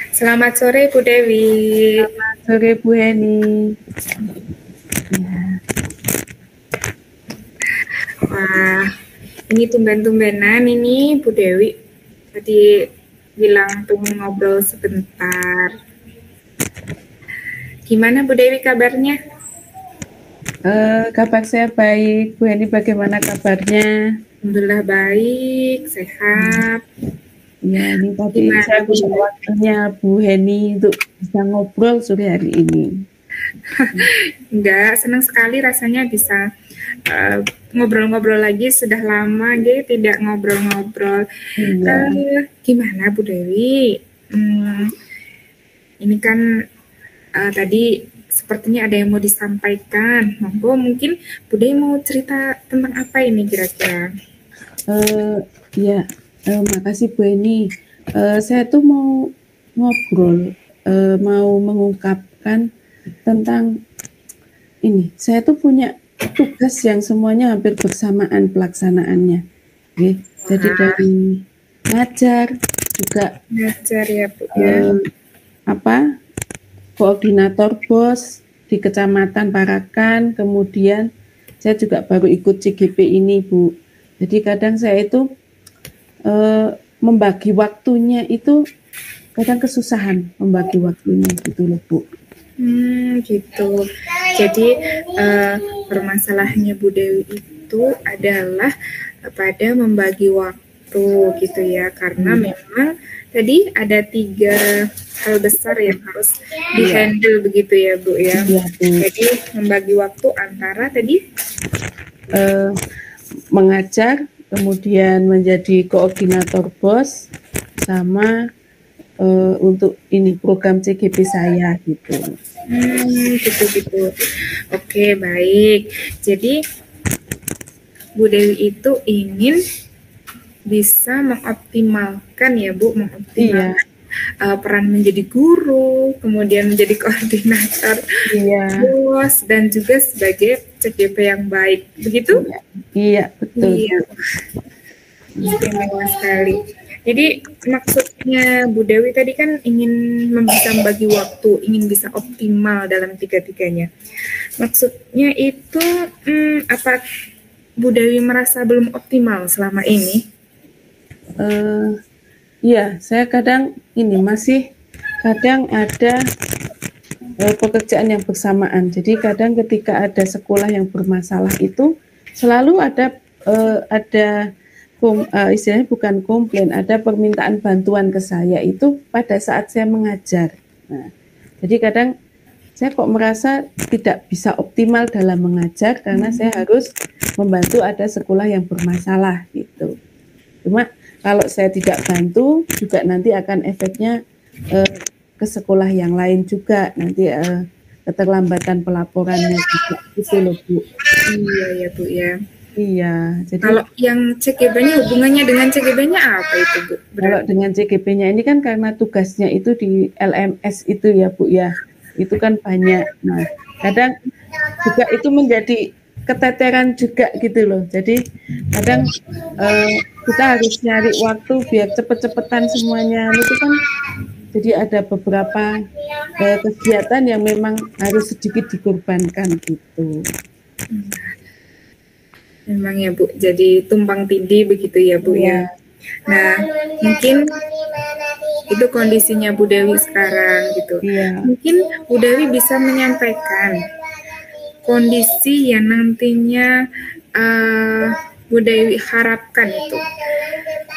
Selamat sore Bu Dewi. Selamat sore Bu Heni. Ya, Wah, ini tumben-tumbenan ini Bu Dewi. Tadi bilang pengen ngobrol sebentar. Gimana Bu Dewi kabarnya? kabar saya baik. Bu Heni bagaimana kabarnya? Alhamdulillah baik, sehat. Ya, ini tadi Gimana saya Bu minta Dewi? waktunya Bu Heni untuk bisa ngobrol sore hari ini. Enggak, senang sekali rasanya bisa ngobrol-ngobrol lagi. Sudah lama gitu tidak ngobrol-ngobrol. Iya, Gimana Bu Dewi? Ini kan tadi sepertinya ada yang mau disampaikan. Monggo mungkin Bude mau cerita tentang apa ini kira-kira? ya, makasih Bu Heni. Saya tuh mau ngobrol, mau mengungkapkan tentang ini. Saya tuh punya tugas yang semuanya hampir bersamaan pelaksanaannya. Oke, jadi Wah, dari ngajar juga ngajar ya Bu ya. eh, apa koordinator BOS di Kecamatan Parakan, kemudian saya juga baru ikut CGP ini Bu. Jadi kadang saya itu membagi waktunya itu kadang kesusahan membagi waktunya gitu loh Bu. Gitu. Jadi permasalahannya Bu Dewi itu adalah pada membagi waktu gitu ya, karena Iya, memang tadi ada 3 hal besar yang harus iya, dihandle begitu ya Bu ya. iya Bu. Jadi membagi waktu antara tadi Eh, mengajar, kemudian menjadi koordinator BOS, sama untuk ini program CGP saya gitu. gitu-gitu. Oke, baik. Jadi Bu Dewi itu ingin bisa mengoptimalkan ya Bu, Iya, mengoptimalkan peran menjadi guru, kemudian menjadi koordinator iya, bos, dan juga sebagai CGP yang baik. Begitu? iya, iya betul Bu. Iya, istimewa sekali. Jadi maksudnya Bu Dewi tadi kan ingin bisa membagi waktu, ingin bisa optimal dalam tiga-tiganya. Maksudnya itu apa Bu Dewi merasa belum optimal selama ini? Eh, iya, saya kadang ini masih kadang ada pekerjaan yang bersamaan. Jadi kadang ketika ada sekolah yang bermasalah itu selalu ada istilahnya bukan komplain, ada permintaan bantuan ke saya itu pada saat saya mengajar. Nah, jadi kadang saya kok merasa tidak bisa optimal dalam mengajar karena saya harus membantu ada sekolah yang bermasalah gitu. Cuma kalau saya tidak bantu juga nanti akan efeknya eh, ke sekolah yang lain juga nanti keterlambatan pelaporannya juga gitu loh Bu. Iya ya Bu ya. Iya, jadi Kalau yang CGB-nya hubungannya dengan CGB-nya apa itu Bu? kalau Berarti. dengan CGP-nya ini kan karena tugasnya itu di LMS itu ya Bu ya, itu kan banyak. Nah, kadang juga itu menjadi keteteran juga gitu loh. Jadi kadang eh, kita harus nyari waktu biar cepet-cepetan semuanya. Itu kan jadi ada beberapa kegiatan yang memang harus sedikit dikorbankan gitu. Memang ya Bu, jadi tumpang tindih begitu ya Bu ya. Iya, Nah, mungkin itu kondisinya Bu Dewi sekarang gitu. iya, Mungkin Bu Dewi bisa menyampaikan kondisi yang nantinya uh, Bu Dewi harapkan itu.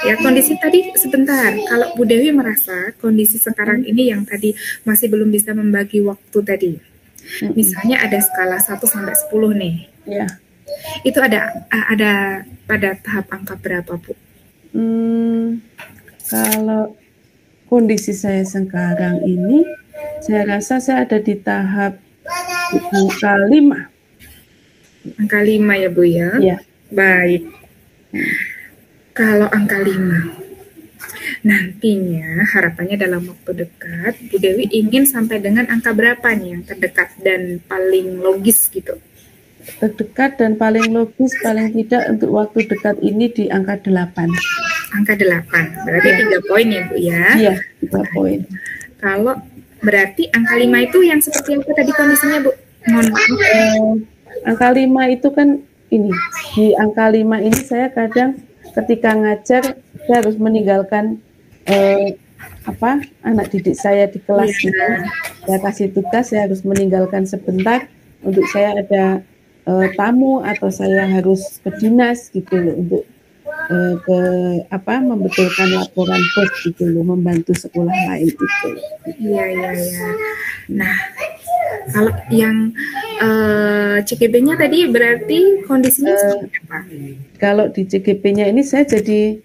Ya kondisi tadi sebentar, kalau Bu Dewi merasa kondisi sekarang ini yang tadi masih belum bisa membagi waktu tadi. Misalnya ada skala 1 sampai 10 nih. iya. Itu ada pada tahap angka berapa, Bu? Hmm, kalau kondisi saya sekarang ini, saya rasa saya ada di tahap angka 5. Angka 5 ya, Bu ya. Ya, Baik. Kalau angka 5, nantinya harapannya dalam waktu dekat, Bu Dewi ingin sampai dengan angka berapa nih yang terdekat dan paling logis gitu? terdekat dan paling logis paling tidak untuk waktu dekat ini di angka 8. Angka 8, berarti Ya. 3 poin ya Bu ya. Iya, 3 poin. Kalau berarti angka 5 itu yang seperti apa tadi kondisinya Bu? Mohon maaf. Angka 5 itu kan ini, di angka 5 ini saya kadang ketika ngajar saya harus meninggalkan anak didik saya di kelas gitu. Saya kasih tugas, saya harus meninggalkan sebentar untuk saya ada tamu atau saya harus ke dinas gitu loh, untuk membetulkan laporan bos gitu loh, membantu sekolah lain itu. Iya. Nah, kalau yang CGP-nya tadi berarti kondisinya seperti apa? Kalau di CGP-nya ini saya jadi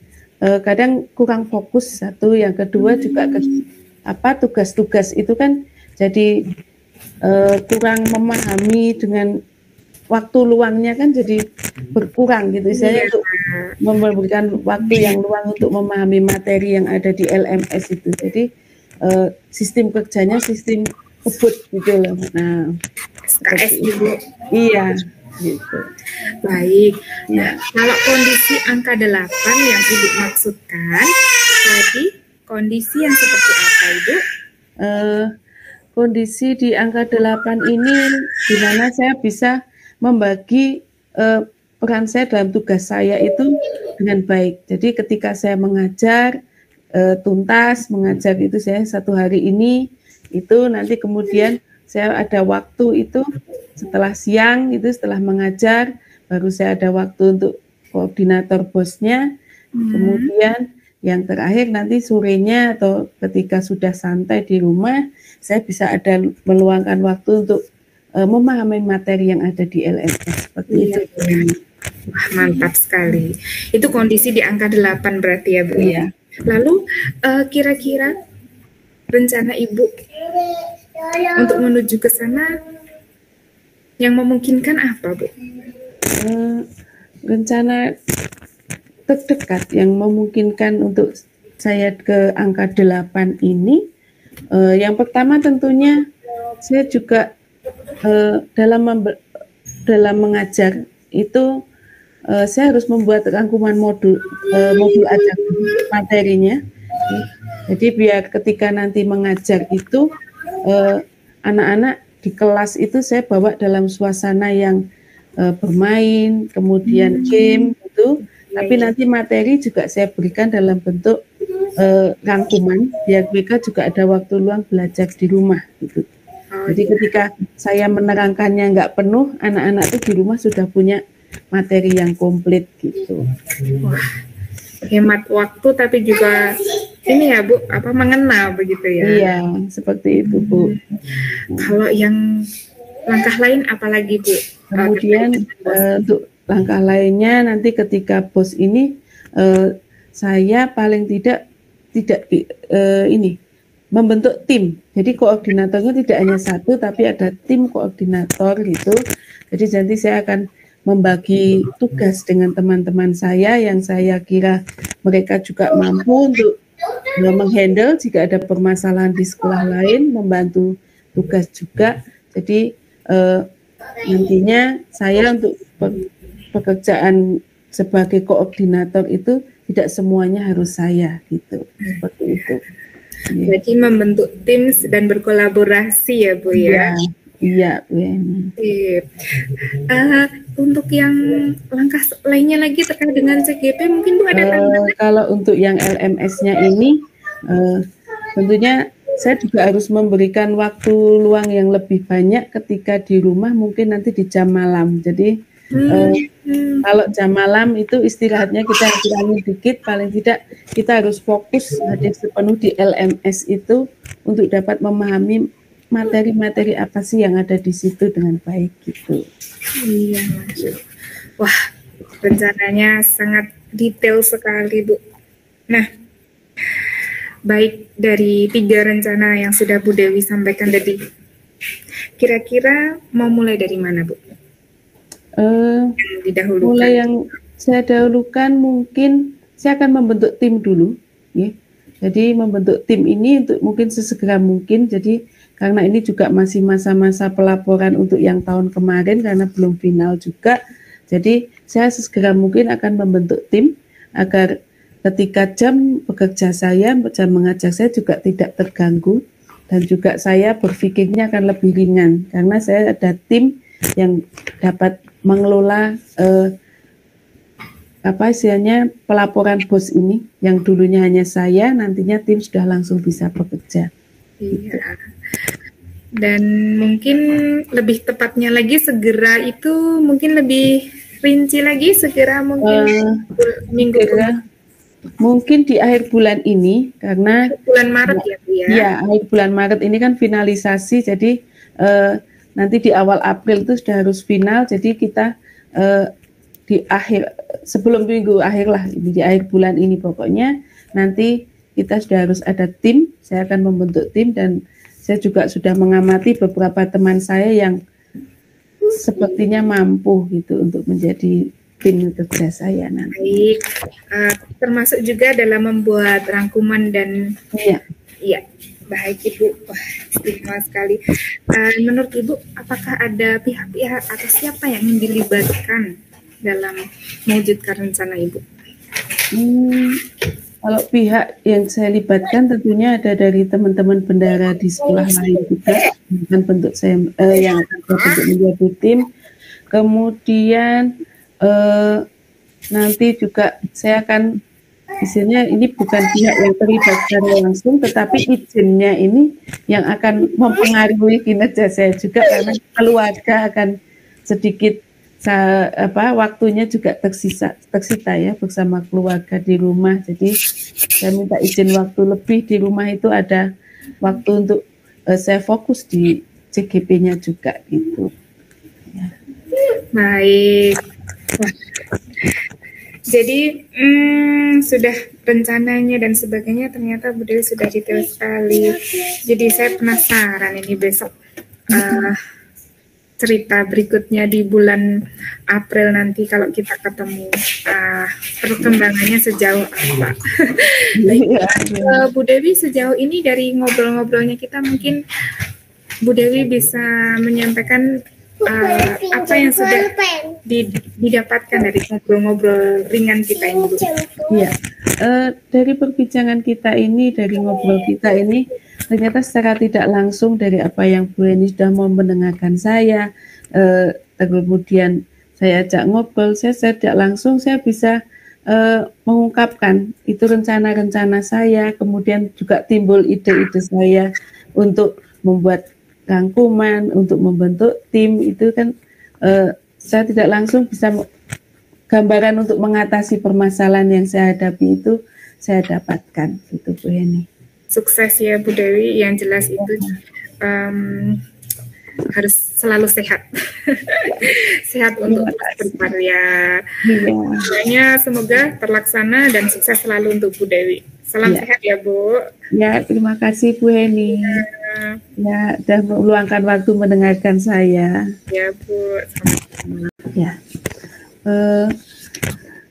kadang kurang fokus, satu, yang kedua juga tugas-tugas itu kan jadi kurang memahami, dengan waktu luangnya kan jadi berkurang gitu. Saya untuk memberikan waktu yang luang untuk memahami materi yang ada di LMS itu. Jadi sistem kerjanya sistem kebut gitu loh. Nah, SKS gitu. Iya, gitu. Baik. Nah, kalau kondisi angka 8 yang Ibu maksudkan tadi, kondisi yang seperti apa Ibu? Kondisi di angka 8 ini di mana saya bisa membagi peran saya dalam tugas saya itu dengan baik. Jadi ketika saya mengajar tuntas, mengajar itu saya satu hari ini, itu nanti kemudian saya ada waktu itu setelah siang, itu setelah mengajar, baru saya ada waktu untuk koordinator bosnya. Kemudian yang terakhir nanti sorenya atau ketika sudah santai di rumah, saya bisa ada meluangkan waktu untuk memahami materi yang ada di LMS. Seperti itu. Wah, mantap sekali. Itu kondisi di angka 8 berarti ya Bu? Iya. Lalu kira-kira rencana Ibu untuk menuju ke sana yang memungkinkan apa Bu? Rencana terdekat yang memungkinkan untuk saya ke angka 8 ini, yang pertama tentunya saya juga dalam mengajar itu saya harus membuat rangkuman modul ajar materinya. Jadi biar ketika nanti mengajar itu anak-anak di kelas itu saya bawa dalam suasana yang bermain, kemudian game gitu. Tapi nanti materi juga saya berikan dalam bentuk rangkuman biar mereka juga ada waktu luang belajar di rumah gitu. Jadi ketika saya menerangkannya nggak penuh, anak-anak itu di rumah sudah punya materi yang komplit gitu. Wah, hemat waktu tapi juga ini ya Bu, mengena begitu ya? Iya, seperti itu Bu. Kalau yang langkah lain apalagi Bu? Kemudian untuk langkah lainnya nanti ketika bos ini saya paling tidak membentuk tim. Jadi koordinatornya tidak hanya satu, tapi ada tim koordinator gitu. Jadi nanti saya akan membagi tugas dengan teman-teman saya yang saya kira mereka juga mampu untuk menghandle jika ada permasalahan di sekolah lain, membantu tugas juga. Jadi nantinya saya untuk pekerjaan sebagai koordinator itu tidak semuanya harus saya gitu. Seperti itu. Jadi membentuk tim dan berkolaborasi ya Bu ya? Iya, Bu. Untuk yang langkah lainnya lagi terkait dengan CGP mungkin Bu ada tambahan? Kalau untuk yang LMS-nya ini tentunya saya juga harus memberikan waktu luang yang lebih banyak ketika di rumah, mungkin nanti di jam malam. Jadi kalau jam malam itu istirahatnya kita kurangi dikit, paling tidak kita harus fokus hadir sepenuh di LMS itu untuk dapat memahami materi-materi apa sih yang ada di situ dengan baik gitu. Iya, wah, rencananya sangat detail sekali Bu. Nah, baik dari 3 rencana yang sudah Bu Dewi sampaikan tadi, kira-kira mau mulai dari mana Bu? Mulai yang saya dahulukan mungkin saya akan membentuk tim dulu, ya. Jadi membentuk tim ini untuk mungkin sesegera mungkin. Jadi karena ini juga masih masa-masa pelaporan untuk yang tahun kemarin karena belum final juga. Jadi saya sesegera mungkin akan membentuk tim agar ketika jam bekerja saya, jam mengajar saya juga tidak terganggu, dan juga saya berpikirnya akan lebih ringan karena saya ada tim yang dapat mengelola istilahnya pelaporan bos ini, yang dulunya hanya saya, nantinya tim sudah langsung bisa bekerja. Iya. Dan mungkin lebih tepatnya lagi segera itu mungkin lebih rinci lagi segera mungkin minggu mungkin di akhir bulan ini, karena bulan Maret ya Bu ya. Ya, akhir bulan Maret ini kan finalisasi, jadi nanti di awal April itu sudah harus final, jadi kita di akhir, sebelum minggu akhir lah, di akhir bulan ini pokoknya nanti kita sudah harus ada tim. Saya akan membentuk tim, dan saya juga sudah mengamati beberapa teman saya yang sepertinya mampu gitu untuk menjadi tim kerja saya nanti. Baik, termasuk juga dalam membuat rangkuman dan iya, baik Ibu. Wah, istimewa sekali. Menurut Ibu, apakah ada pihak-pihak atau siapa yang ingin dilibatkan dalam mewujudkan rencana Ibu? Kalau pihak yang saya libatkan tentunya ada dari teman-teman bendara di sekolah lain juga, yang bentuk saya yang akan bentuk menjadi tim. Kemudian nanti juga saya akan, isinya ini bukan pihak yang terlibat secara langsung, tetapi izinnya ini yang akan mempengaruhi kinerja saya juga, karena keluarga akan sedikit waktunya juga tersita ya bersama keluarga di rumah. Jadi saya minta izin waktu lebih di rumah, itu ada waktu untuk saya fokus di CGP-nya juga gitu. Ya. Baik. Wah. Jadi sudah rencananya dan sebagainya ternyata Bu Dewi sudah detail sekali. Jadi saya penasaran ini besok cerita berikutnya di bulan April nanti kalau kita ketemu, perkembangannya sejauh apa. Bu Dewi, sejauh ini dari ngobrol-ngobrolnya kita, mungkin Bu Dewi bisa menyampaikan apa yang sudah didapatkan dari ngobrol-ngobrol ringan kita ini, Bu? Iya, dari perbincangan kita ini, dari ngobrol kita ini, ternyata secara tidak langsung dari apa yang Bu Eni sudah mau mendengarkan saya, kemudian saya ajak ngobrol, saya tidak langsung saya bisa mengungkapkan itu rencana-rencana saya, kemudian juga timbul ide-ide saya untuk membuat rangkuman, untuk membentuk tim, itu kan saya tidak langsung bisa gambaran untuk mengatasi permasalahan yang saya hadapi itu saya dapatkan, gitu Bu Eni. Sukses ya Bu Dewi, yang jelas itu harus selalu sehat. Sehat untuk berkarya. Semuanya semoga terlaksana dan sukses selalu untuk Bu Dewi. Salam sehat ya Bu. Ya, terima kasih Bu Eni. Ya, sudah meluangkan waktu mendengarkan saya. Ya Bu. Ya.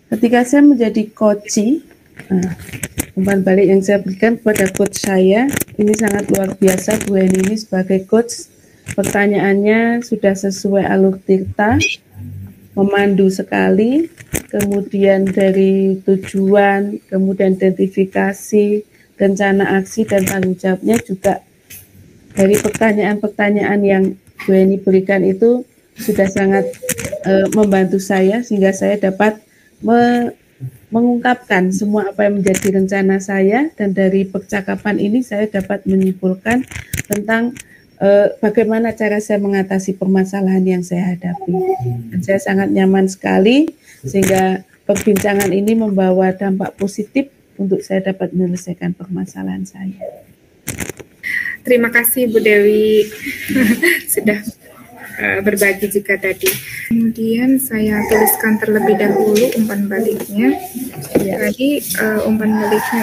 Ketika saya menjadi coach, umpan balik yang saya berikan kepada coach saya ini sangat luar biasa. Bu Eni ini sebagai coach, pertanyaannya sudah sesuai alur tirta, memandu sekali, kemudian dari tujuan, kemudian identifikasi, rencana aksi, dan tanggung jawabnya juga dari pertanyaan-pertanyaan yang Bu Eni berikan itu sudah sangat membantu saya, sehingga saya dapat mengungkapkan semua apa yang menjadi rencana saya, dan dari percakapan ini saya dapat menyimpulkan tentang bagaimana cara saya mengatasi permasalahan yang saya hadapi. Dan saya sangat nyaman sekali, sehingga perbincangan ini membawa dampak positif untuk saya dapat menyelesaikan permasalahan saya. Terima kasih Bu Dewi sudah berbagi juga tadi. Kemudian saya tuliskan terlebih dahulu umpan baliknya. Tadi umpan baliknya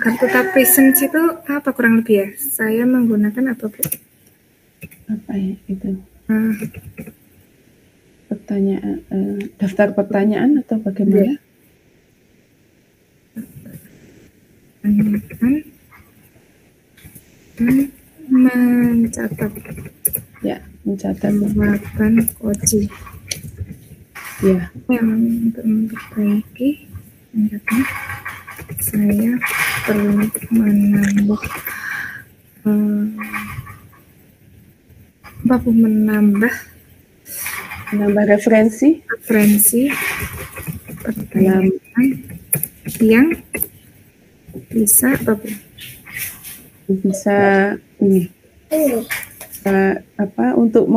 kartu presence itu apa kurang lebih ya? Saya menggunakan apa Bu? Apa ya itu? pertanyaan, daftar pertanyaan atau bagaimana? Tanyakan dan mencatat. Ya, mencatat. Jawaban Koji. Ya. Yang untuk memperbaiki saya perlu menambah menambah referensi pertanyaan yang bisa ini apa untuk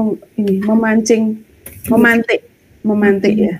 memantik ya.